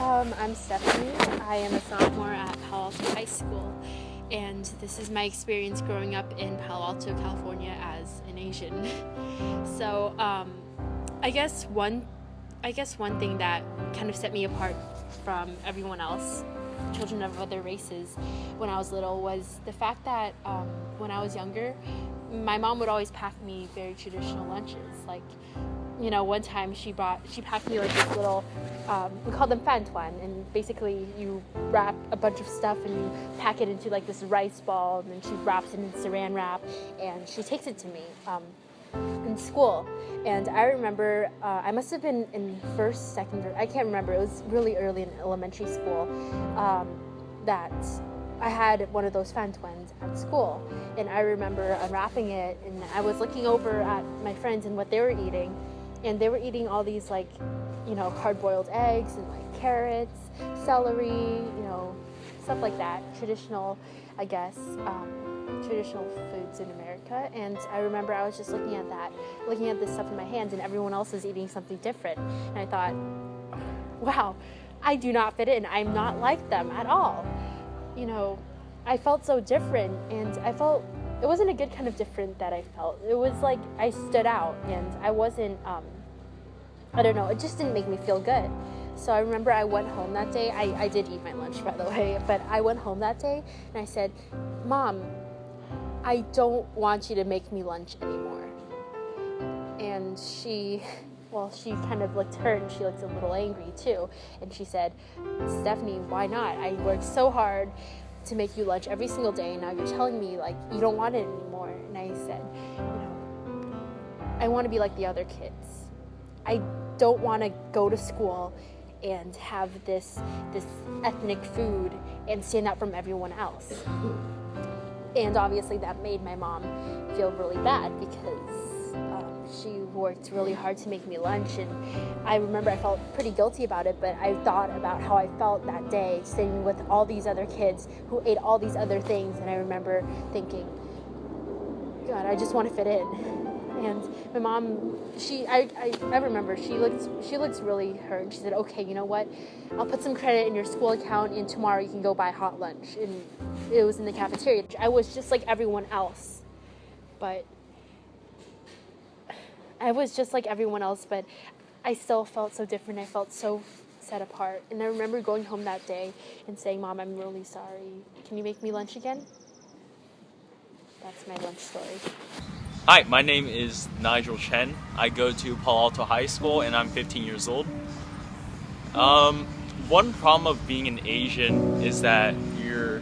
I'm Stephanie. I am a sophomore at Palo Alto High School, and this is my experience growing up in Palo Alto, California as an Asian. So, I guess one thing that kind of set me apart from everyone else, children of other races, when I was little, was the fact that when I was younger, my mom would always pack me very traditional lunches. Like, one time she packed me like this little, we call them fantuan, and basically you wrap a bunch of stuff and you pack it into like this rice ball, and then she wraps it in saran wrap, and she takes it to me in school. And I remember, I must have been in first, second, or I can't remember, it was really early in elementary school, that I had one of those fantuans at school. And I remember unwrapping it, and I was looking over at my friends and what they were eating, and they were eating all these hard-boiled eggs and like carrots, celery, stuff like that, traditional, I guess, traditional foods in America. And I remember I was just looking at this stuff in my hands, and everyone else is eating something different. And I thought, wow, I do not fit in. I'm not like them at all. I felt so different, and it wasn't a good kind of different that I felt. It was like I stood out, and I wasn't, I don't know, it just didn't make me feel good. So I remember I went home that day. I did eat my lunch, by the way, but I went home that day and I said, Mom, I don't want you to make me lunch anymore. And she kind of looked hurt, and she looked a little angry too. And she said, Stephanie, why not? I worked so hard to make you lunch every single day, and now you're telling me like you don't want it anymore. And I said, I want to be like the other kids. I don't want to go to school and have this ethnic food and stand out from everyone else. And obviously that made my mom feel really bad, because she worked really hard to make me lunch, and I remember I felt pretty guilty about it, but I thought about how I felt that day sitting with all these other kids who ate all these other things, and I remember thinking, God, I just want to fit in. And my mom, I remember she looked really hurt, and she said, okay, you know what, I'll put some credit in your school account, and tomorrow you can go buy hot lunch. And it was in the cafeteria. I was just like everyone else, but I still felt so different. I felt so set apart. And I remember going home that day and saying, Mom, I'm really sorry. Can you make me lunch again? That's my lunch story. Hi, my name is Nigel Chen. I go to Palo Alto High School, and I'm 15 years old. One problem of being an Asian is that your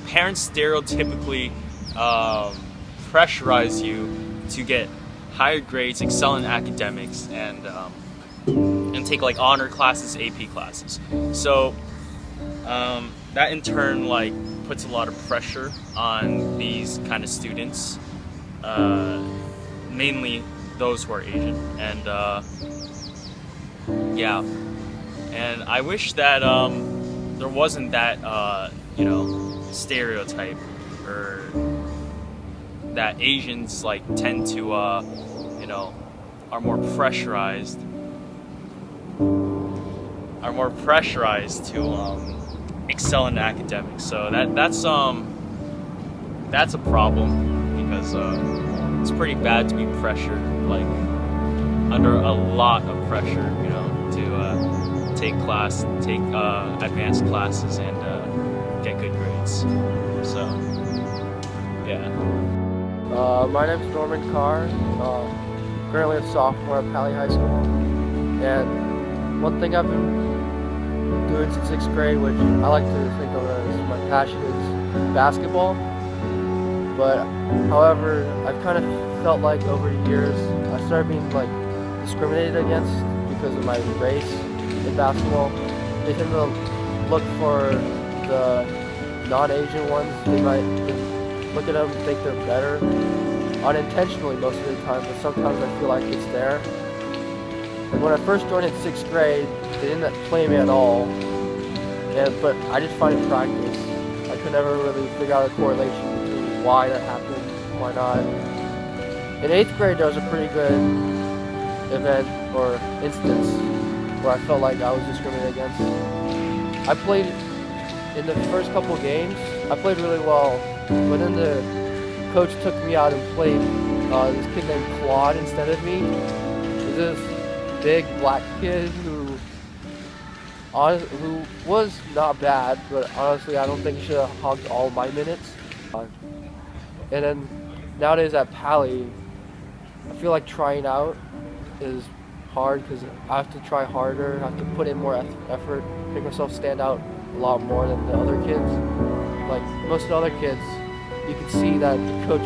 parents stereotypically pressurize you to get higher grades, excel in academics, and take like honor classes, AP classes. So that in turn puts a lot of pressure on these kind of students, mainly those who are Asian. And and I wish that there wasn't that stereotype, or that Asians tend to are more pressurized to excel in academics. So that's a problem, because it's pretty bad to be pressured, under a lot of pressure, to take advanced classes and get good grades. So yeah. My name is Norman Carr, currently a sophomore at Pali High School, and one thing I've been doing since 6th grade, which I like to think of as my passion, is basketball. But however, I've kind of felt like over the years I started being discriminated against because of my race in basketball. They tend to look for the non-Asian ones. They might look at them and think they're better, unintentionally most of the time, but sometimes I feel like it's there. And when I first joined in 6th grade, they didn't play me at all, but I just find it practice. I could never really figure out a correlation between why that happened, why not. In 8th grade, there was a pretty good event or instance where I felt like I was discriminated against. I played in the first couple games. I played really well, but then the coach took me out and played this kid named Claude instead of me. He's this big black kid who was not bad, but honestly I don't think he should have hogged all my minutes. And then nowadays at Pally, I feel like trying out is hard because I have to try harder, I have to put in more effort, make myself stand out a lot more than the other kids. Like most of the other kids, you can see that the coach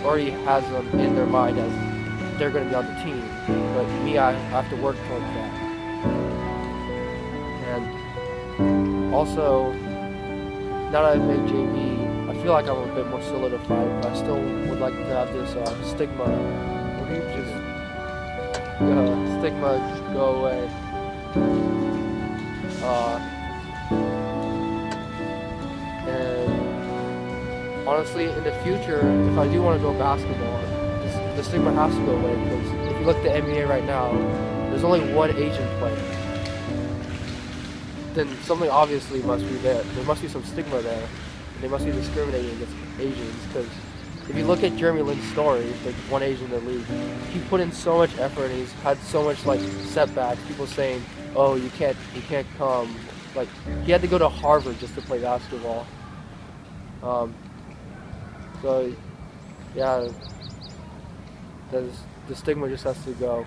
already has them in their mind as they're going to be on the team. But me, I have to work towards that. And also, now that I've made JV, I feel like I'm a bit more solidified, but I still would like to have this stigma, stigma go away. And honestly, in the future, if I do want to go basketball, the stigma has to go away, because if you look at the NBA right now, there's only one Asian player. Then something obviously must be there. There must be some stigma there. They must be discriminating against Asians, because if you look at Jeremy Lin's story, like one Asian in the league, he put in so much effort and he's had so much like setbacks. People saying, "Oh, you can't come." Like he had to go to Harvard just to play basketball. So yeah, the stigma just has to go.